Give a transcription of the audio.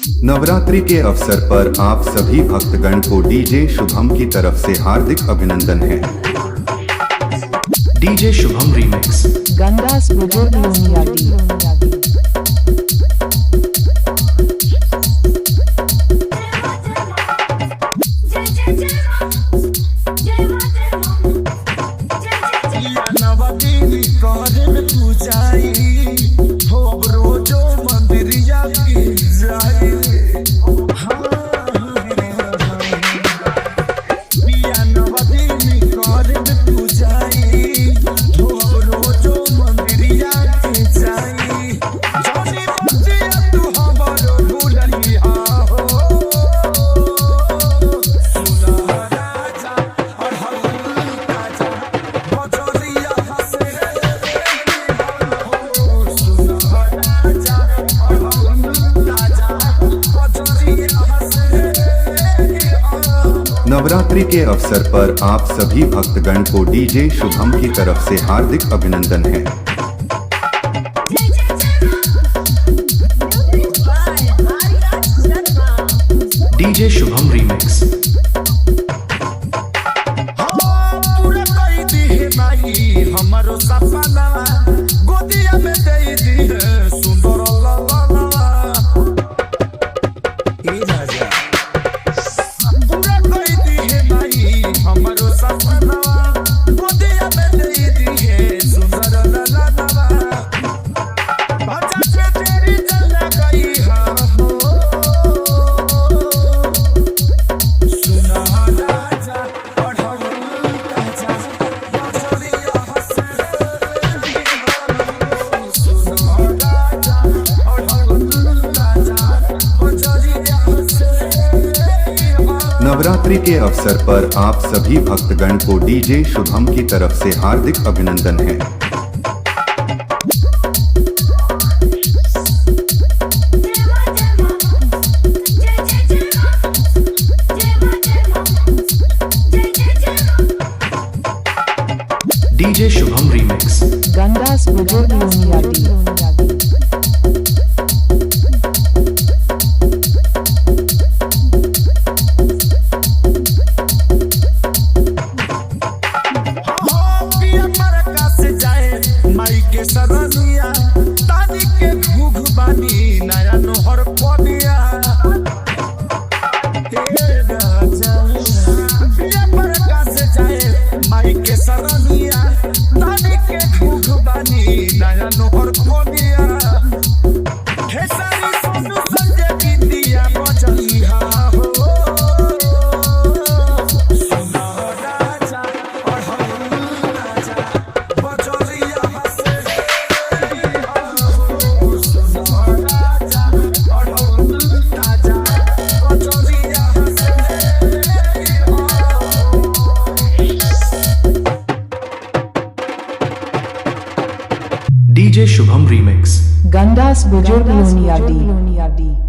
नवरात्रि के अवसर पर आप सभी भक्तगण को डीजे शुभम की तरफ से हार्दिक अभिनंदन है। डीजे शुभम रीमिक्स गंदास बुजुर्ग लोनियाडी। नवरात्रि के अवसर पर आप सभी भक्तगण को डीजे शुभम की तरफ से हार्दिक अभिनंदन है। डीजे शुभम रीमिक्स हमारो सपना गोदिया में दे दी है सुंदर राजा पूरा कोई दी है भाई हमारो सपना गोदिया में दे दी है सुंदर बाजा से तेरी चल गई हो सुना राजा नवरात्रि के अवसर पर आप सभी भक्तगण को डीजे शुभम की तरफ से हार्दिक अभिनंदन है। डीजे शुभम रीमिक्स गंदास बुजुर्ग लोनियाडी। माई के सरनिया तानी के घुघ बानी नया नोहर पनिया हे राजा पिया पर का से जाए माई के सरनिया तानी के घुघ बानी नया नोहर पनिया हे सारी सोनू संजय बिंदिया बचली हा हो सुना राजा और हम राजा बचलिया डीजे शुभम रीमिक्स गंदास बुजुर्ग लोनियाडी।